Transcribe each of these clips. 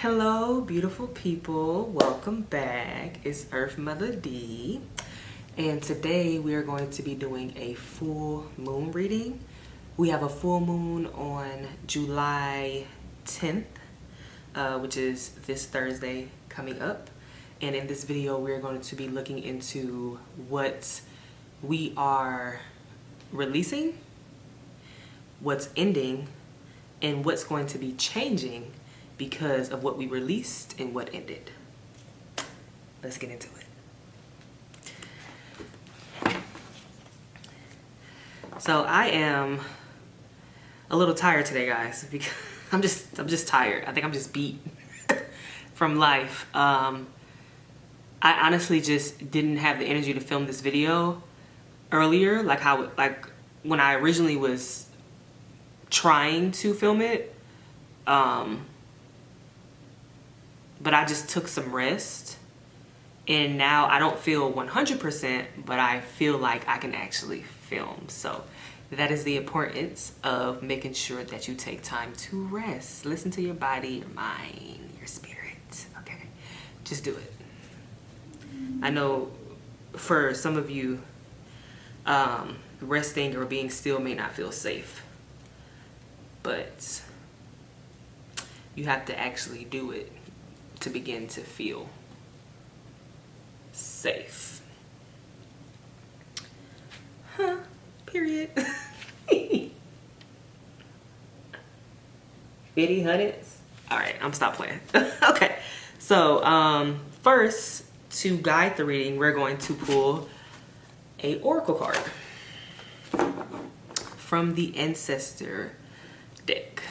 Hello, beautiful people. Welcome back. It's Earth Mother D. And today we are going to be doing a full moon reading. We have a full moon on July 10th, which is this Thursday coming up. And in this video, we're going to be looking into what we are releasing, what's ending, and what's going to be changing because of what we released and what ended. Let's get into it. So I am a little tired today, guys, because I'm just tired. I think I'm just beat from life. I honestly just didn't have the energy to film this video earlier, like when I originally was trying to film it. But I just took some rest, and now I don't feel 100%, but I feel like I can actually film. So that is the importance of making sure that you take time to rest. Listen to your body, your mind, your spirit, okay? Just do it. I know for some of you, resting or being still may not feel safe, but you have to actually do it to begin to feel safe. Period. 50 hundreds. All right, I'm stop playing. Okay, so first, to guide the reading, we're going to pull a oracle card from the Ancestor deck.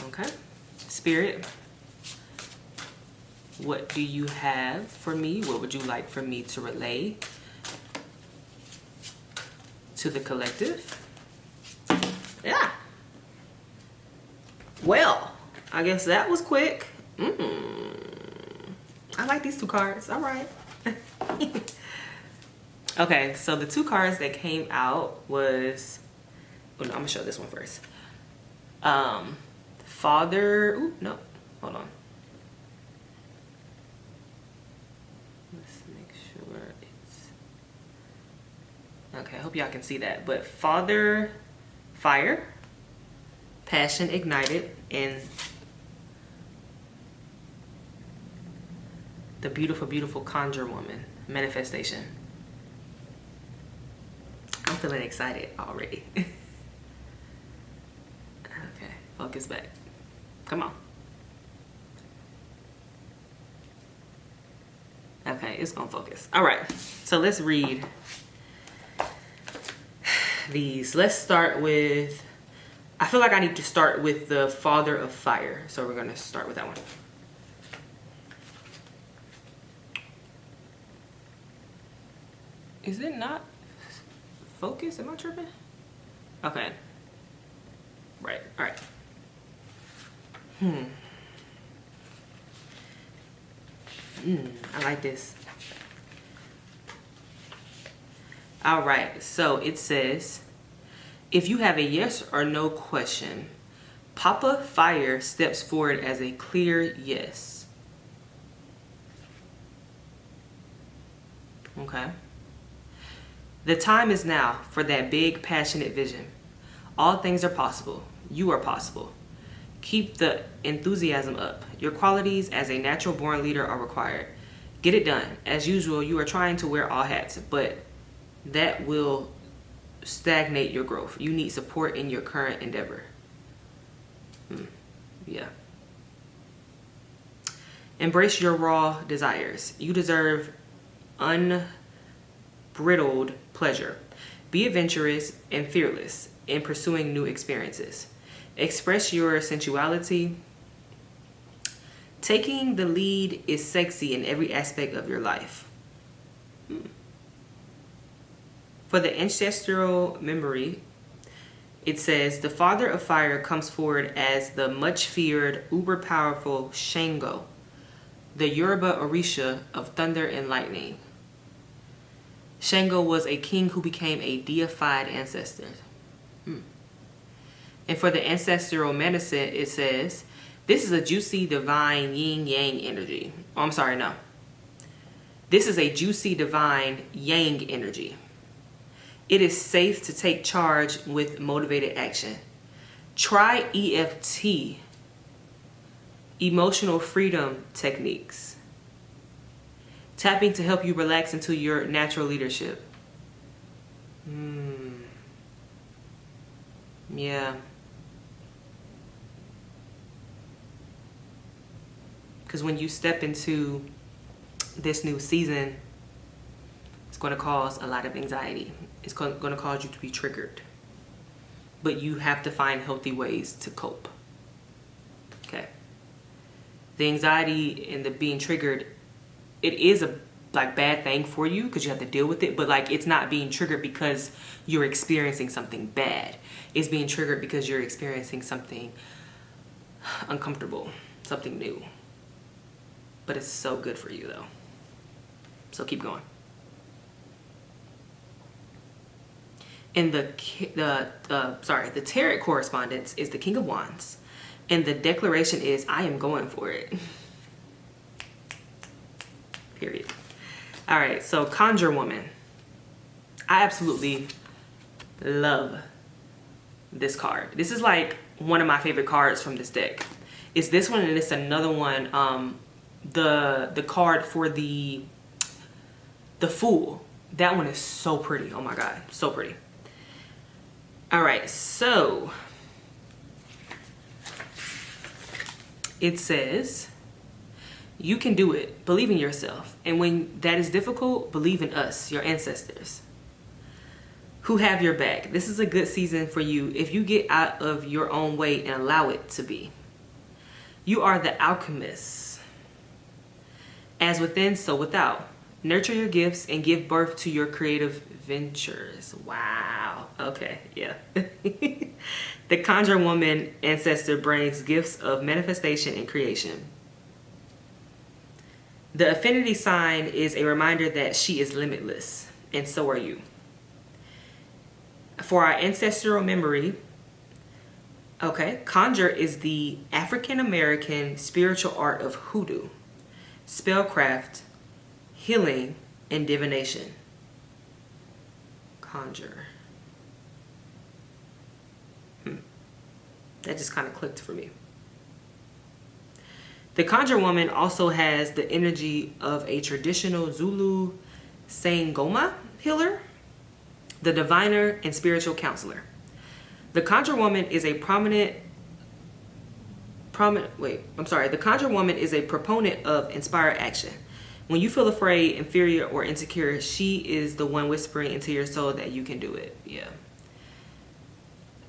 Okay, Spirit, what do you have for me? What would you like for me to relay to the collective? Yeah. Well, I guess that was quick. I like these two cards. All right. Okay, so the two cards that came out was, oh no, I'm gonna show this one first. Father, ooh, no, hold on. Let's make sure it's, okay, I hope y'all can see that. But Father, fire, passion ignited, and the beautiful, beautiful conjure woman, manifestation. I'm feeling excited already. Okay, focus back. Come on. Okay, it's gonna focus. All right, so let's read these. Let's start with, I feel like I need to start with the Father of Fire. So we're gonna start with that one. Is it not focus? Am I tripping? Okay. Right, all right. I like this. All right, so it says, if you have a yes or no question, Papa Fire steps forward as a clear yes. Okay. The time is now for that big, passionate vision. All things are possible. You are possible. Keep the enthusiasm up. Your qualities as a natural born leader are required. Get it done. As usual, you are trying to wear all hats, but that will stagnate your growth. You need support in your current endeavor. Yeah. Embrace your raw desires. You deserve unbridled pleasure. Be adventurous and fearless in pursuing new experiences. Express your sensuality. Taking the lead is sexy in every aspect of your life. For the ancestral memory, it says, the Father of Fire comes forward as the much feared, uber powerful Shango, the Yoruba Orisha of thunder and lightning. Shango was a king who became a deified ancestor. And for the ancestral medicine, it says, this is a juicy, divine yin-yang energy. Oh, I'm sorry, no. This is a juicy, divine yang energy. It is safe to take charge with motivated action. Try EFT, emotional freedom techniques. Tapping to help you relax into your natural leadership. Yeah. Because when you step into this new season, it's going to cause a lot of anxiety. It's going to cause you to be triggered. But you have to find healthy ways to cope. Okay. The anxiety and the being triggered, it is a bad thing for you because you have to deal with it. But it's not being triggered because you're experiencing something bad. It's being triggered because you're experiencing something uncomfortable, something new. But it's so good for you though. So keep going. And the tarot correspondence is the King of Wands. And the declaration is, I am going for it. Period. All right, so Conjure Woman. I absolutely love this card. This is one of my favorite cards from this deck. It's this one and it's another one. The card for the Fool. That one is so pretty. Oh my God, so pretty. All right, so it says, you can do it. Believe in yourself. And when that is difficult, believe in us, your ancestors, who have your back. This is a good season for you if you get out of your own way and allow it to be. You are the alchemist. As within, so without. Nurture your gifts and give birth to your creative ventures. Wow. Okay, yeah. The Conjure Woman ancestor brings gifts of manifestation and creation. The affinity sign is a reminder that she is limitless, and so are you. For our ancestral memory, okay, conjure is the African American spiritual art of hoodoo, spellcraft, healing, and divination. Conjure. That just kind of clicked for me. The Conjure Woman also has the energy of a traditional Zulu Sangoma healer, the diviner, and spiritual counselor. The Conjure Woman is a The Conjure Woman is a proponent of inspired action. When you feel afraid, inferior, or insecure, she is the one whispering into your soul that you can do it. Yeah.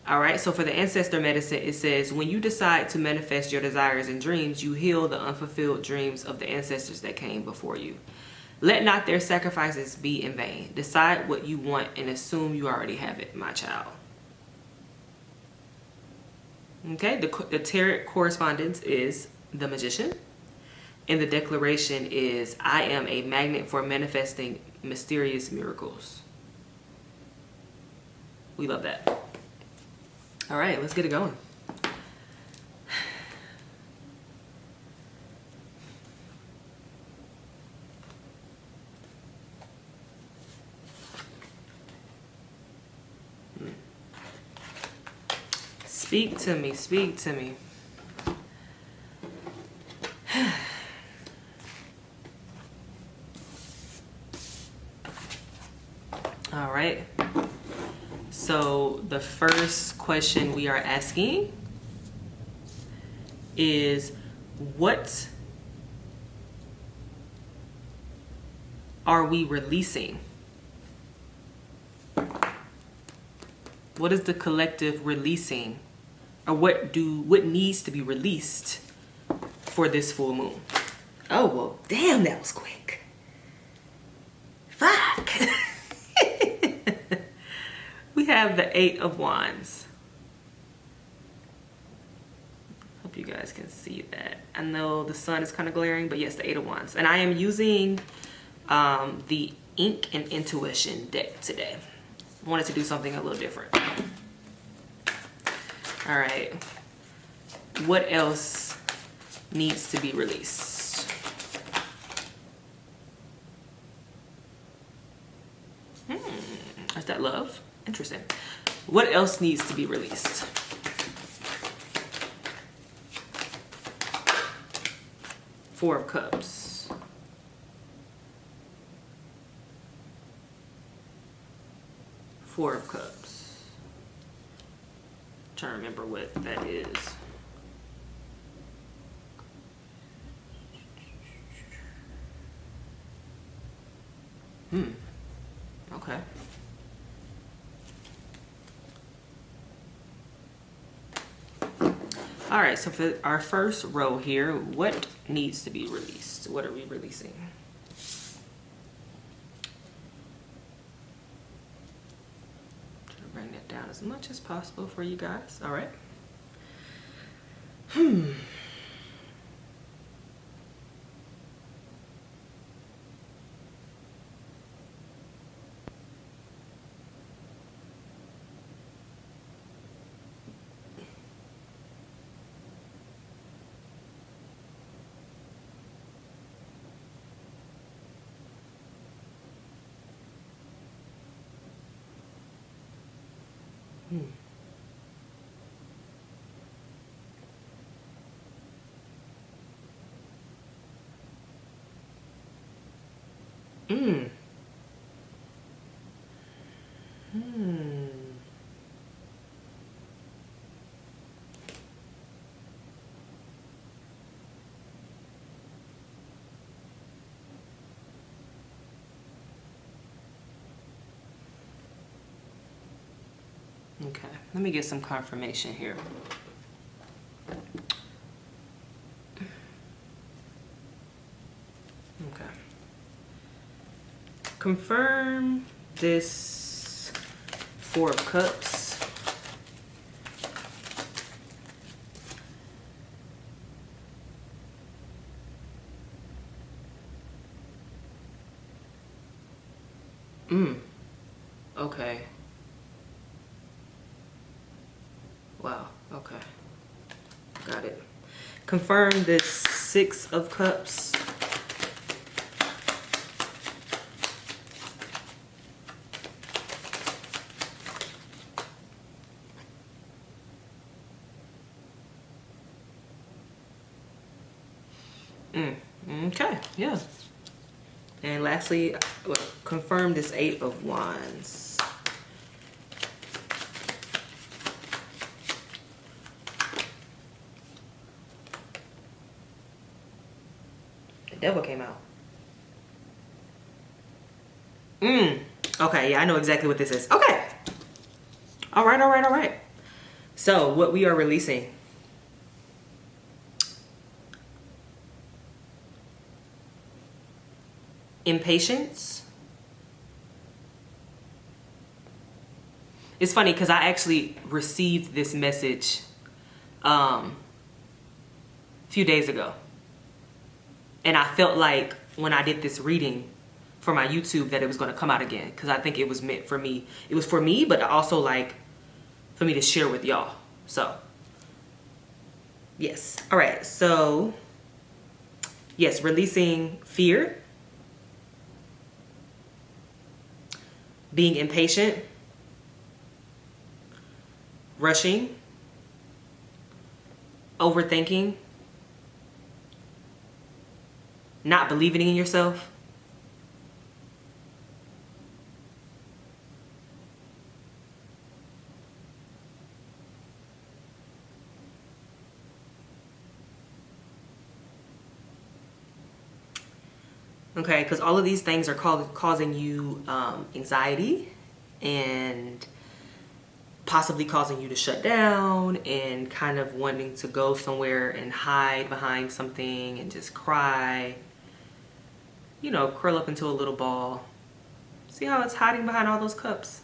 All right, so for the ancestor medicine, it says, when you decide to manifest your desires and dreams, you heal the unfulfilled dreams of the ancestors that came before you. Let not their sacrifices be in vain. Decide what you want and assume you already have it, my child. Okay, the tarot correspondence is the Magician. And the declaration is, I am a magnet for manifesting mysterious miracles. We love that. All right, let's get it going. Speak to me, speak to me. All right. So the first question we are asking is, what are we releasing? What is the collective releasing? Or what needs to be released for this full moon? Oh, well, damn, that was quick. Fuck. We have the 8 of Wands. Hope you guys can see that. I know the sun is kind of glaring, but yes, the 8 of Wands. And I am using the ink and intuition deck today. Wanted to do something a little different. All right. What else needs to be released? Is that love? Interesting. What else needs to be released? Four of Cups. Four of Cups. Trying to remember what that is. Okay. All right, so for our first row here, what needs to be released? What are we releasing? Try to bring that down as much as possible for you guys. All right. Okay, let me get some confirmation here. Okay. Confirm this Four of Cups. Okay. Wow, okay. Got it. Confirm this Six of Cups. Okay, yeah. And lastly, confirm this Eight of Wands. The Devil came out. Okay, yeah, I know exactly what this is. Okay. All right, all right, all right. So what we are releasing. Impatience. It's funny because I actually received this message a few days ago. And I felt like when I did this reading for my YouTube that it was going to come out again, because I think it was meant for me. It was for me, but also like for me to share with y'all. So yes. All right. So yes, releasing fear, being impatient, rushing, overthinking, not believing in yourself, okay, because all of these things are causing you anxiety and possibly causing you to shut down and kind of wanting to go somewhere and hide behind something and just cry, you know, curl up into a little ball. See how it's hiding behind all those cups?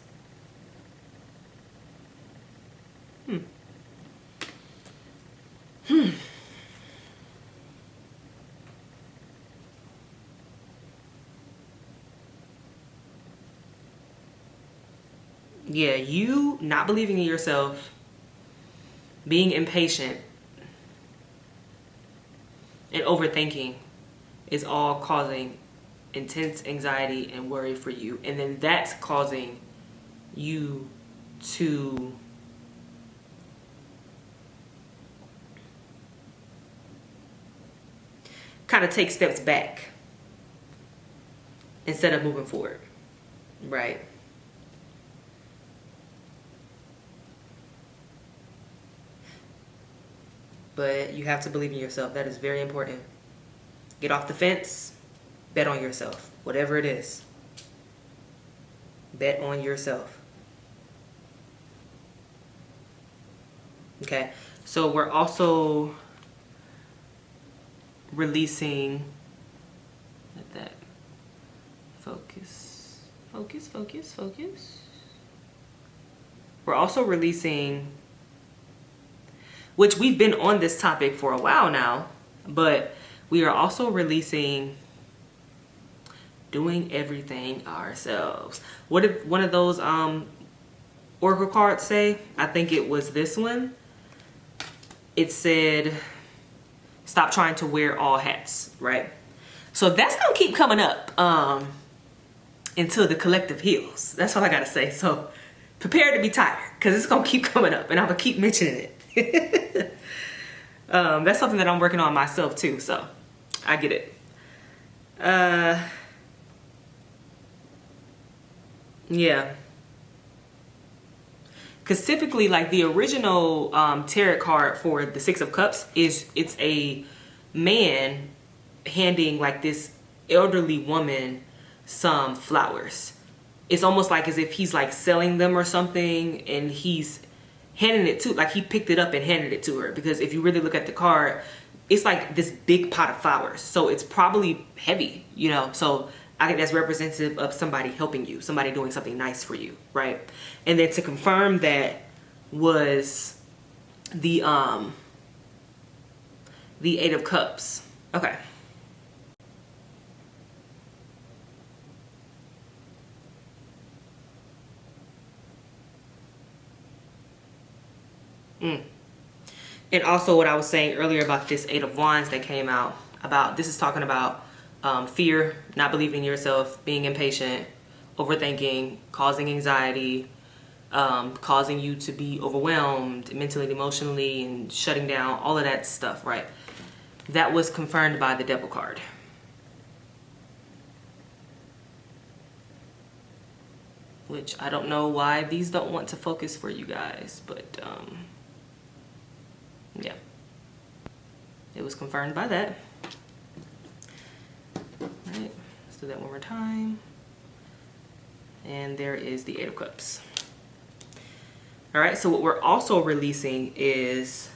Yeah, you not believing in yourself, being impatient, and overthinking is all causing intense anxiety and worry for you. And then that's causing you to kind of take steps back instead of moving forward, right? But you have to believe in yourself. That is very important. Get off the fence, bet on yourself, whatever it is. Bet on yourself. Okay, so we're also releasing, let that focus. We're also releasing, which we've been on this topic for a while now, but we are also releasing doing everything ourselves. What did one of those oracle cards say? I think it was this one. It said, stop trying to wear all hats, right? So that's gonna keep coming up until the collective heals. That's all I gotta say. So prepare to be tired, because it's gonna keep coming up and I'm gonna keep mentioning it. That's something that I'm working on myself too, so I get it. Yeah. Because typically, like, the original tarot card for the Six of Cups it's a man handing like this elderly woman some flowers. It's almost like as if he's like selling them or something, and he's handing it to, like, he picked it up and handed it to her. Because if you really look at the card, it's like this big pot of flowers, so it's probably heavy, you know. So I think that's representative of somebody helping you, somebody doing something nice for you, right? And then to confirm that was the Eight of Cups. Okay. And also what I was saying earlier about this Eight of Wands that came out, about this is talking about fear, not believing in yourself, being impatient, overthinking, causing anxiety, causing you to be overwhelmed mentally and emotionally, and shutting down, all of that stuff, right? That was confirmed by the Devil card. Which I don't know why these don't want to focus for you guys, but yeah, it was confirmed by that. All right, let's do that one more time. And there is the Eight of Cups. All right, so what we're also releasing is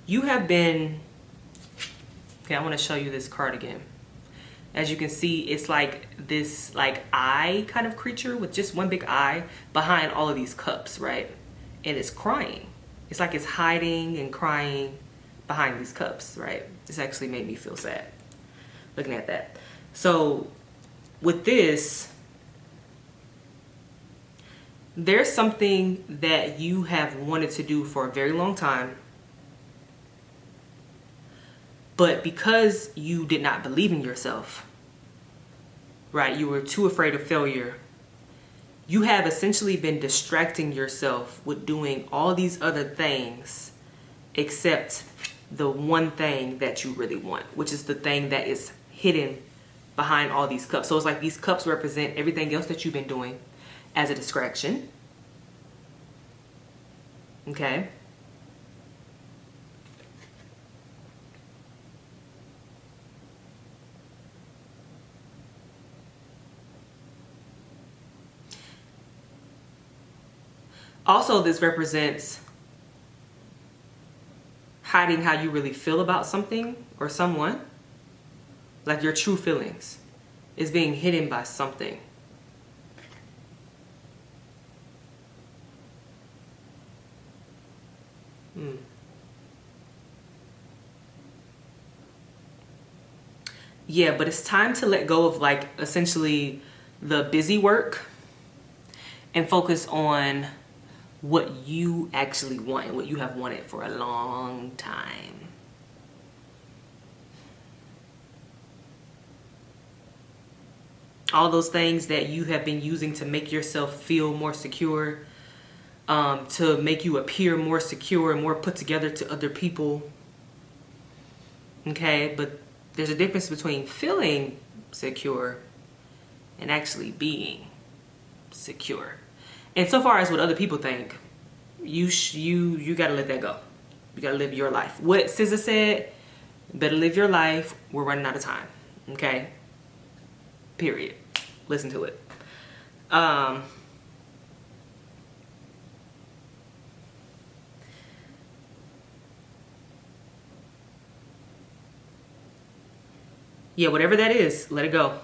you have been, okay, I want to show you this card again. As you can see, it's like this like eye kind of creature with just one big eye behind all of these cups, right? And it's crying. It's like it's hiding and crying behind these cups, right? This actually made me feel sad looking at that. So with this, there's something that you have wanted to do for a very long time, but because you did not believe in yourself, right? You were too afraid of failure. You have essentially been distracting yourself with doing all these other things except the one thing that you really want, which is the thing that is hidden behind all these cups. So it's like these cups represent everything else that you've been doing as a distraction. Okay? Also, this represents hiding how you really feel about something or someone. Like your true feelings is being hidden by something. Yeah, but it's time to let go of like essentially the busy work and focus on what you actually want and what you have wanted for a long time. All those things that you have been using to make yourself feel more secure, to make you appear more secure and more put together to other people. Okay, but there's a difference between feeling secure and actually being secure. And so far as what other people think, you gotta let that go. You gotta live your life. What SZA said, better live your life. We're running out of time. Okay? Period. Listen to it. Yeah, whatever that is, let it go.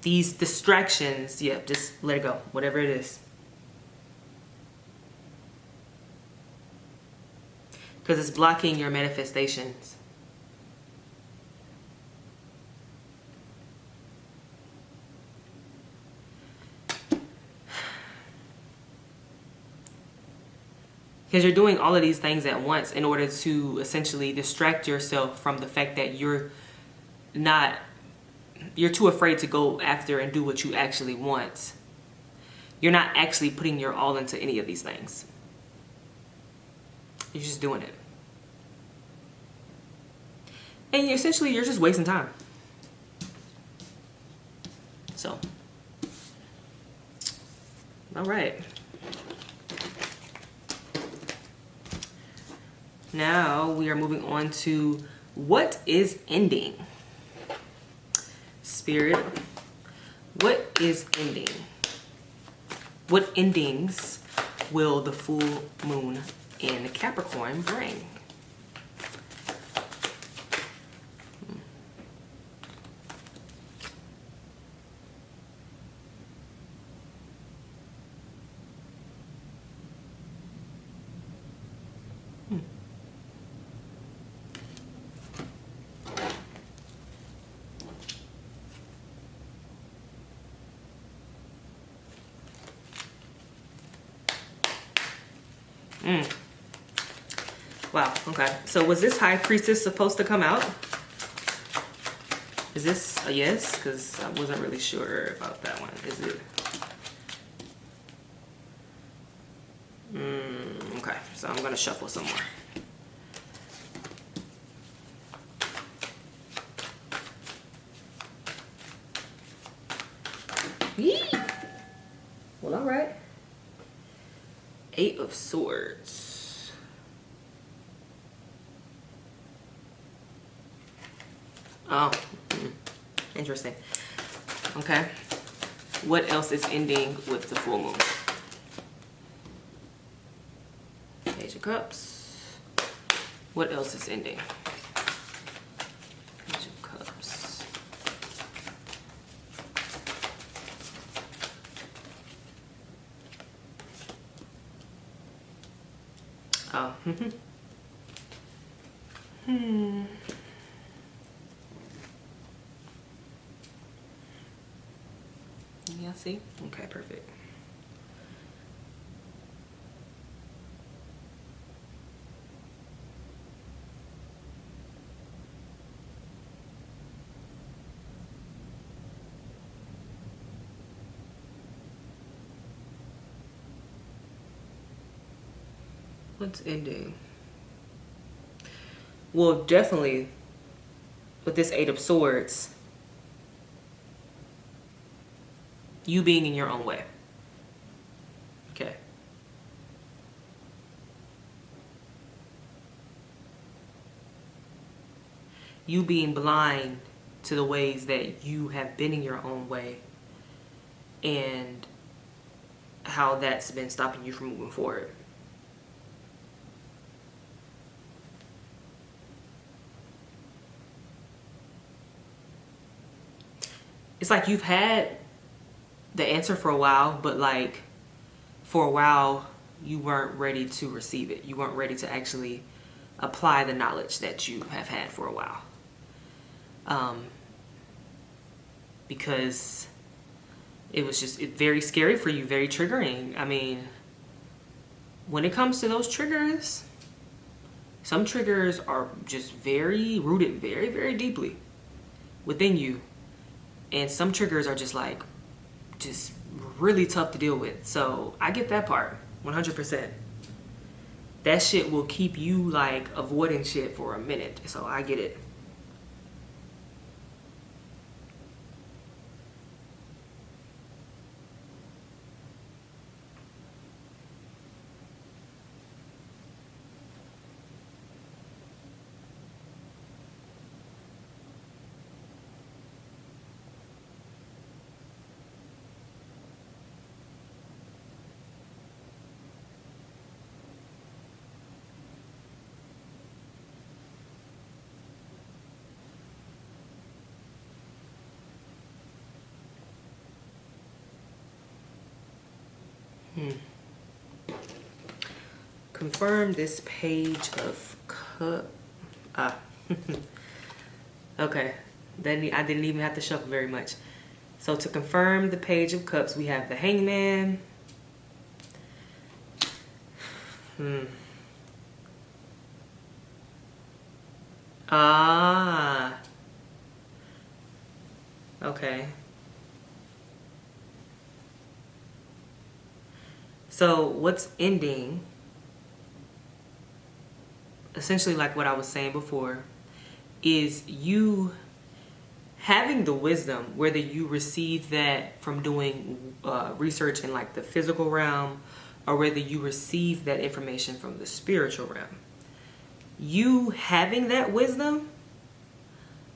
These distractions, yeah, just let it go. Whatever it is. Because it's blocking your manifestations. Because you're doing all of these things at once in order to essentially distract yourself from the fact that you're too afraid to go after and do what you actually want. You're not actually putting your all into any of these things. You're just doing it. And essentially, you're just wasting time. So, all right. Now we are moving on to what is ending. Spirit, what is ending? What endings will the full moon in Capricorn bring? Wow, okay. So was this High Priestess supposed to come out? Is this a yes? Because I wasn't really sure about that one. Is it? Okay, so I'm going to shuffle some more. Yee! Well, all right. 8 of Swords. Oh, interesting. Okay. What else is ending with the full moon? Page of Cups. What else is ending? Page of Cups. Oh. Yeah, see? Okay, perfect. What's ending? Well, definitely with this 8 of Swords, you being in your own way. Okay. You being blind to the ways that you have been in your own way and how that's been stopping you from moving forward. it's like you've had the answer for a while, but like for a while you weren't ready to receive it. You weren't ready to actually apply the knowledge that you have had for a while. Because it was just very scary for you, very triggering. I mean, when it comes to those triggers, some triggers are just very rooted, very, very deeply within you. And some triggers are just like, just really tough to deal with. So I get that part, 100%. That shit will keep you like avoiding shit for a minute. So I get it. Confirm this page of cup. Okay. Then I didn't even have to shuffle very much. So to confirm the page of cups, we have the hangman. Ah. Okay. So what's ending, essentially like what I was saying before, is you having the wisdom, whether you receive that from doing research in like the physical realm or whether you receive that information from the spiritual realm. You having that wisdom,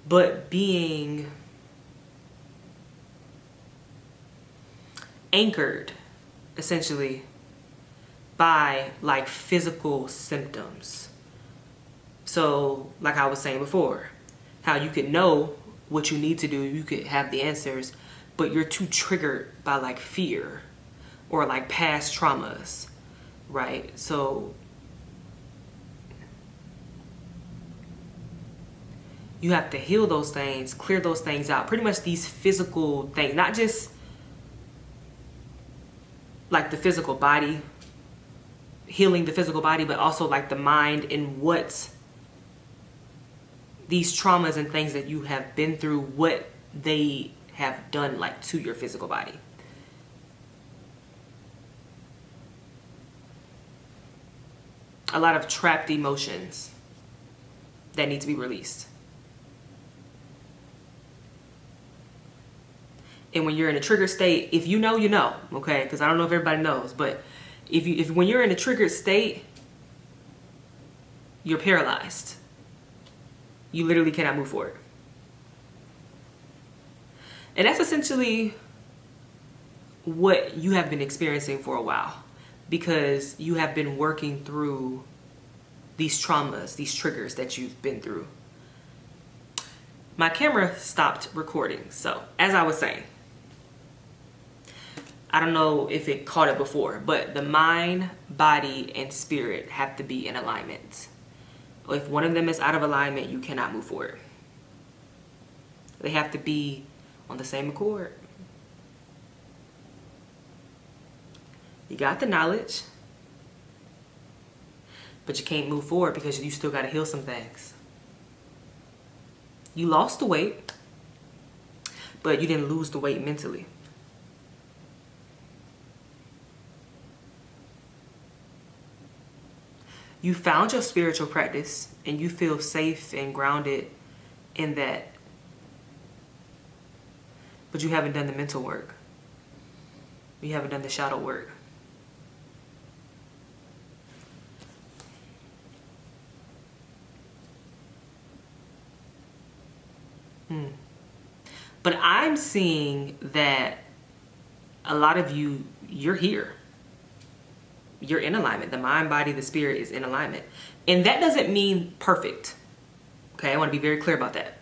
but being anchored essentially by like physical symptoms. So like I was saying before, how you could know what you need to do, you could have the answers, but you're too triggered by like fear or like past traumas, right? So you have to heal those things, clear those things out. Pretty much these physical things, not just like the physical body, healing the physical body, but also like the mind and what these traumas and things that you have been through, what they have done like to your physical body. A lot of trapped emotions that need to be released. And when you're in a trigger state, if you know, you know, okay? Because I don't know if everybody knows, but if when you're in a triggered state, you're paralyzed. You literally cannot move forward. And that's essentially what you have been experiencing for a while, because you have been working through these traumas, these triggers that you've been through. My camera stopped recording. So as I was saying, I don't know if it caught it before, but the mind, body, and spirit have to be in alignment. If one of them is out of alignment, you cannot move forward. They have to be on the same accord. You got the knowledge, but you can't move forward because you still got to heal some things. You lost the weight, but you didn't lose the weight mentally. You found your spiritual practice and you feel safe and grounded in that, but you haven't done the mental work. You haven't done the shadow work. But I'm seeing that a lot of you, you're here. You're in alignment. The mind, body, the spirit is in alignment. And that doesn't mean perfect. Okay, I want to be very clear about that.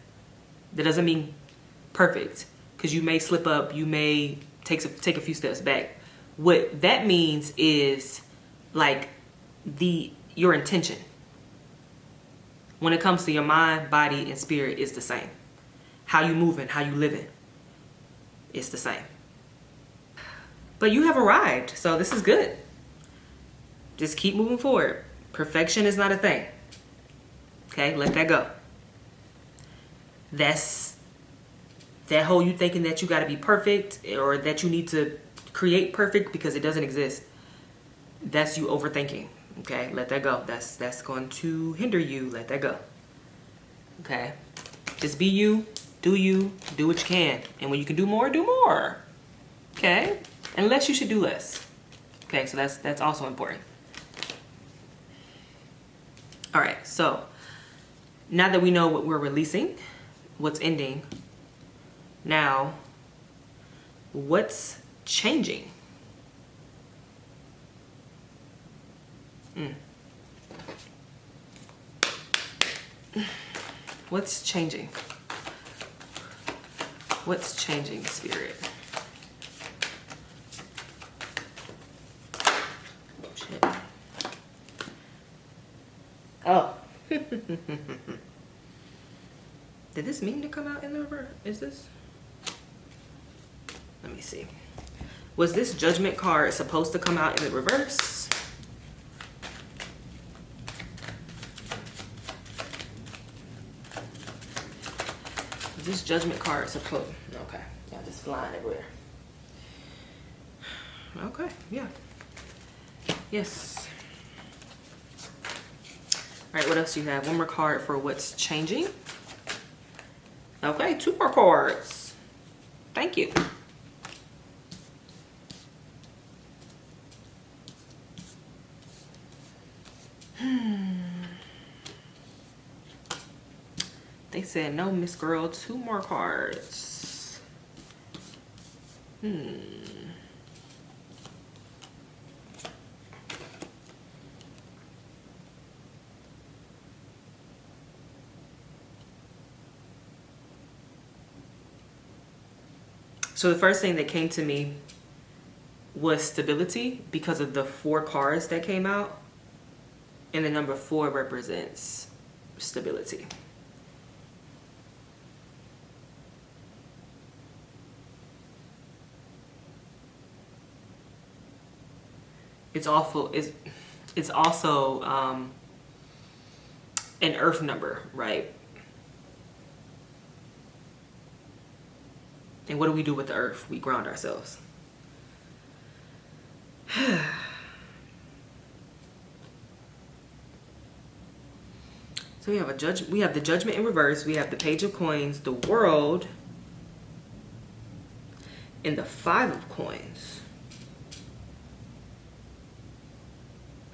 That doesn't mean perfect. because you may slip up, you may take a few steps back. What that means is like your intention when it comes to your mind, body, and spirit is the same. How you moving, how you living, it's the same. But you have arrived, so this is good. Just keep moving forward. Perfection is not a thing. Okay, let that go. That's that whole you thinking that you got to be perfect or that you need to create perfect because it doesn't exist. That's you overthinking. Okay, let that go. That's going to hinder you. Let that go. Okay, just be you, do what you can, and when you can do more, do more. Okay, and less you should do less. Okay, so that's also important. All right, so now that we know what we're releasing, what's ending, now what's changing? What's changing? What's changing, Spirit? Shit. Oh. Did this mean to come out in the reverse? Is this? Let me see. Was this Judgment card supposed to come out in the reverse? Is this Judgment card supposed? Okay. Yeah, just flying everywhere. Okay, yeah. Yes. All right, what else do you have? One more card for what's changing. Okay, 2 more cards. Thank you. They said no, Miss Girl, 2 more cards. So the first thing that came to me was stability because of the 4 cards that came out. And the number 4 represents stability. It's awful. It's also an earth number, right? And what do we do with the earth? We ground ourselves. So we have we have the Judgment in reverse, we have the Page of Coins, the World, and the 5 of Coins.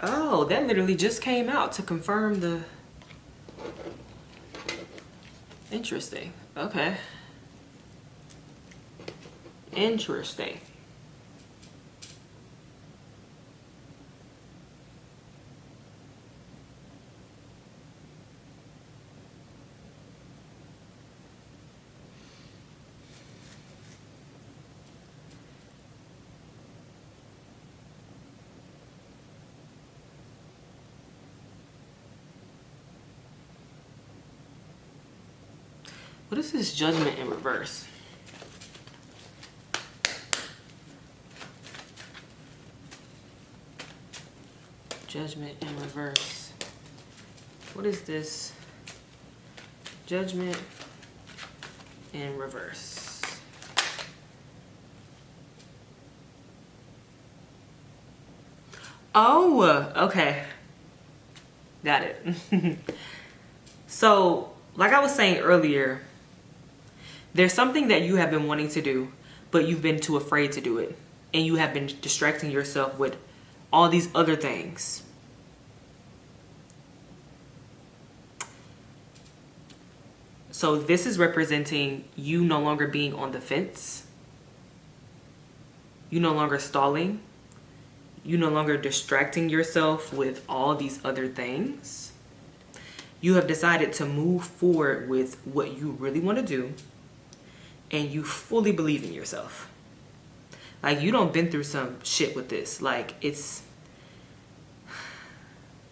Oh, that literally just came out to confirm the... Interesting. Okay. Interesting. What is this Judgment in reverse? Judgment in reverse. What is this? Judgment in reverse. Oh, okay. Got it. So, like I was saying earlier, there's something that you have been wanting to do, but you've been too afraid to do it. And you have been distracting yourself with all these other things. So this is representing you no longer being on the fence. You no longer stalling. You no longer distracting yourself with all these other things. You have decided to move forward with what you really want to do. and you fully believe in yourself. Like, you done been through some shit with this. Like, it's,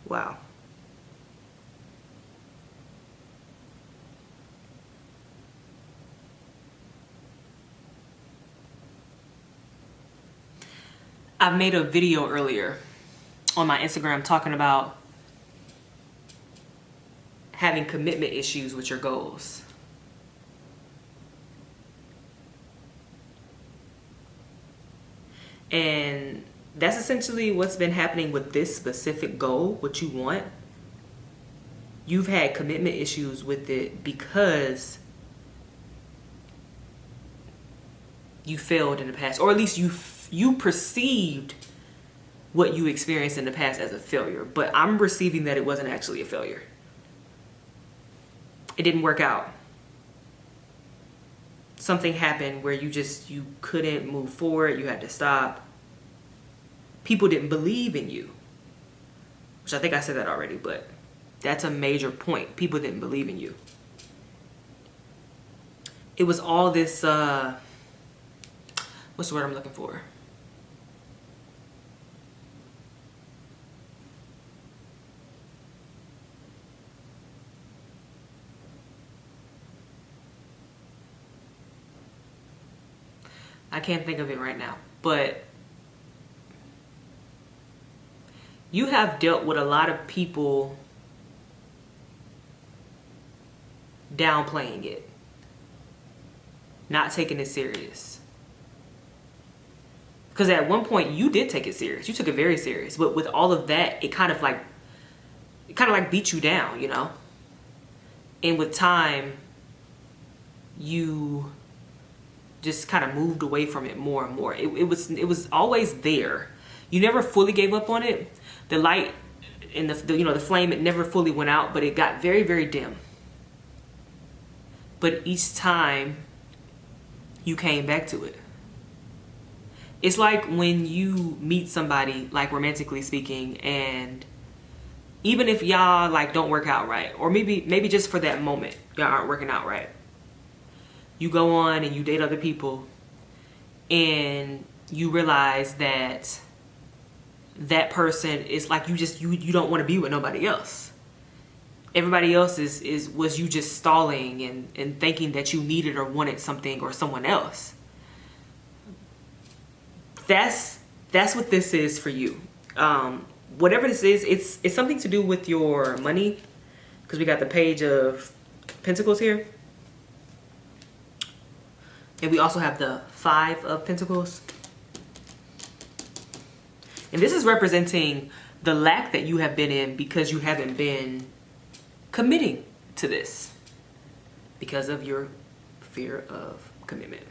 wow. I made a video earlier on my Instagram talking about having commitment issues with your goals. And that's essentially what's been happening with this specific goal, what you want. You've had commitment issues with it because you failed in the past, or at least you perceived what you experienced in the past as a failure. But I'm receiving that it wasn't actually a failure. It didn't work out. Something happened where you couldn't move forward. You had to stop. People didn't believe in you, which I think I said that already, but that's a major point. People didn't believe in you. It was all this, what's the word I'm looking for? I can't think of it right now, but you have dealt with a lot of people downplaying it, not taking it serious. Because at one point you did take it serious. You took it very serious, but with all of that, it kind of like beat you down, you know? And with time, you just kind of moved away from it more and more. It was always there. You never fully gave up on it. The light and the flame, it never fully went out, but it got very, very dim. But each time you came back to it. It's like when you meet somebody, like romantically speaking, and even if y'all like don't work out right, or maybe just for that moment y'all aren't working out right, you go on and you date other people and you realize that that person is like, you don't want to be with nobody else. Everybody else was you just stalling and thinking that you needed or wanted something or someone else. That's what this is for you. Whatever this is, it's something to do with your money, because we got the Page of Pentacles here. And we also have the Five of Pentacles. And this is representing the lack that you have been in because you haven't been committing to this because of your fear of commitment.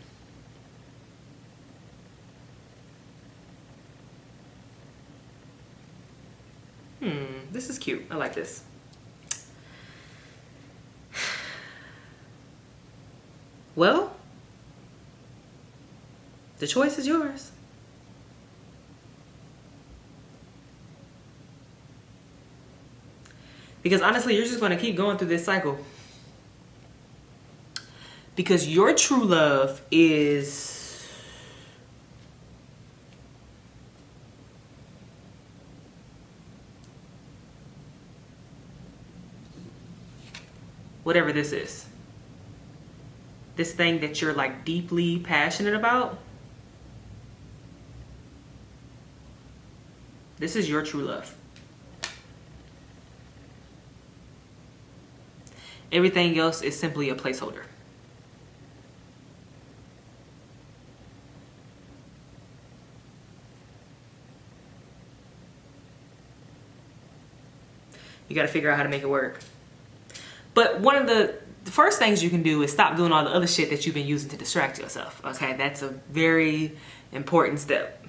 This is cute. I like this. Well, the choice is yours. Because honestly, you're just going to keep going through this cycle. Because your true love is whatever this is. This thing that you're like deeply passionate about. This is your true love. Everything else is simply a placeholder. You got to figure out how to make it work. But one of the first things you can do is stop doing all the other shit that you've been using to distract yourself. Okay, that's a very important step.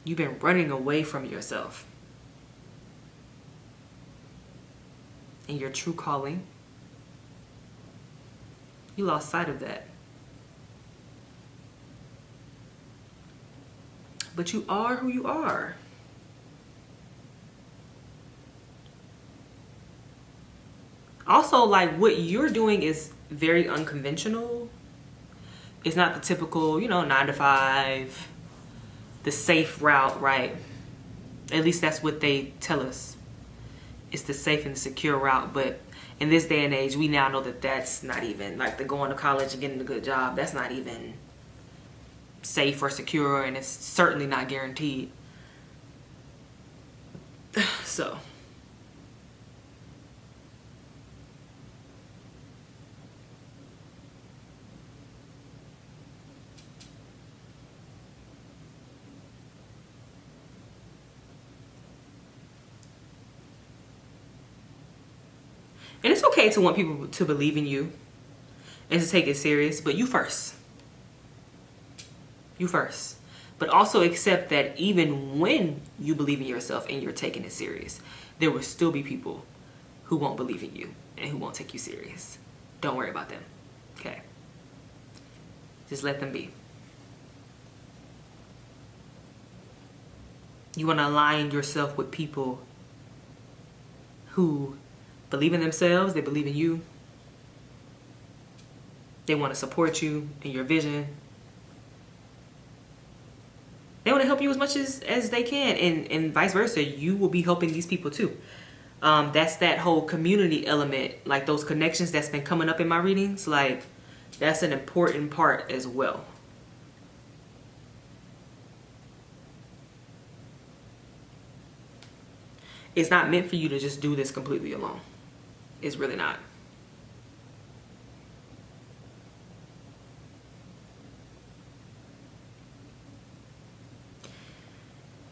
You've been running away from yourself and your true calling. You lost sight of that. But you are who you are. Also, like, what you're doing is very unconventional. It's not the typical, 9 to 5, the safe route, right? At least that's what they tell us. It's the safe and secure route. But in this day and age, we now know that that's not even, like, the going to college and getting a good job, that's not even safe or secure, and it's certainly not guaranteed. So and it's okay to want people to believe in you and to take it serious, but you first. You first. But also accept that even when you believe in yourself and you're taking it serious, there will still be people who won't believe in you and who won't take you serious. Don't worry about them. Okay? Just let them be. You want to align yourself with people who believe in themselves, they believe in you. They want to support you in your vision. They want to help you as much as they can, and vice versa. You will be helping these people too. That's that whole community element, like those connections that's been coming up in my readings. Like, that's an important part as well. It's not meant for you to just do this completely alone. It's really not.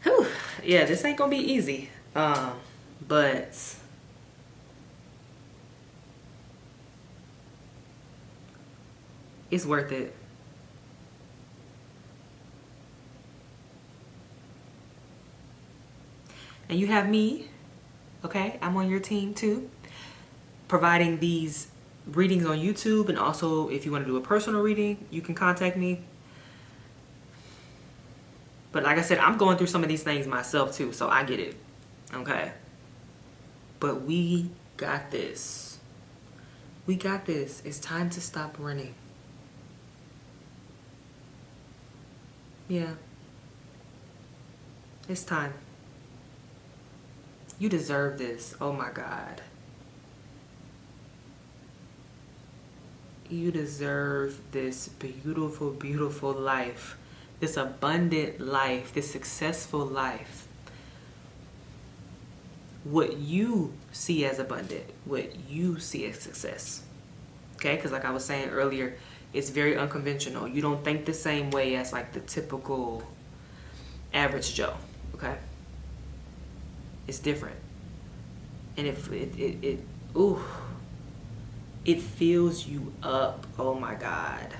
Whew. Yeah, this ain't gonna be easy. But it's worth it. And you have me, okay? I'm on your team too, providing these readings on YouTube, and also if you want to do a personal reading, you can contact me. But like I said, I'm going through some of these things myself too, so I get it, okay? But we got this. We got this. It's time to stop running. Yeah. It's time. You deserve this. Oh my God. You deserve this beautiful, beautiful life. This abundant life. This successful life. What you see as abundant. What you see as success. Okay? Because like I was saying earlier, it's very unconventional. You don't think the same way as like the typical average Joe. Okay? It's different. And it fills you up. Oh my God.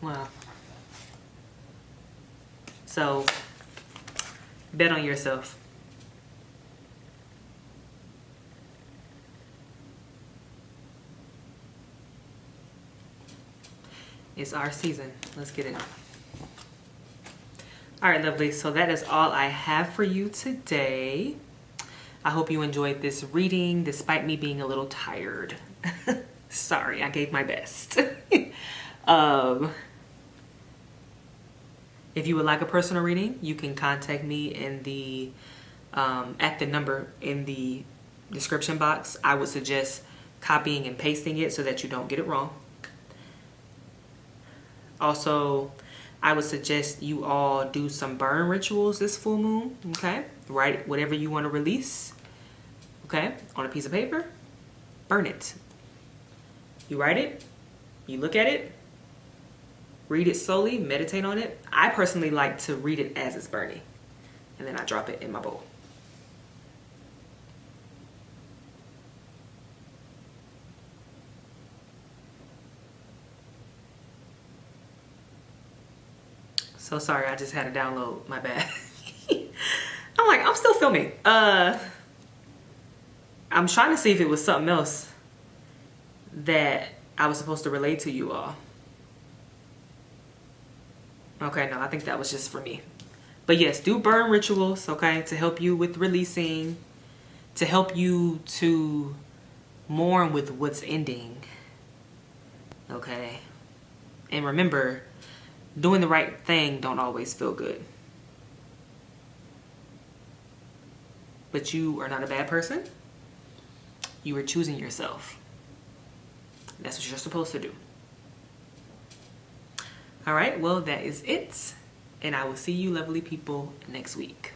Wow. So, bet on yourself. It's our season. Let's get it. All right, lovely. So that is all I have for you today. I hope you enjoyed this reading despite me being a little tired. Sorry, I gave my best. If you would like a personal reading, you can contact me in the at the number in the description box. I would suggest copying and pasting it so that you don't get it wrong. Also, I would suggest you all do some burn rituals this full moon, okay? Write whatever you want to release, okay, on a piece of paper. Burn it. You write it, you look at it, read it slowly, meditate on it. I personally like to read it as it's burning, and then I drop it in my bowl. So sorry, I just had to download, my bad. I'm like, I'm still filming. All I'm trying to see if it was something else that I was supposed to relate to you all. Okay, no, I think that was just for me. But yes, do burn rituals, okay, to help you with releasing, to help you to mourn with what's ending, okay? And remember, doing the right thing don't always feel good. But you are not a bad person. You are choosing yourself. That's what you're supposed to do. All right, well, that is it. And I will see you lovely people next week.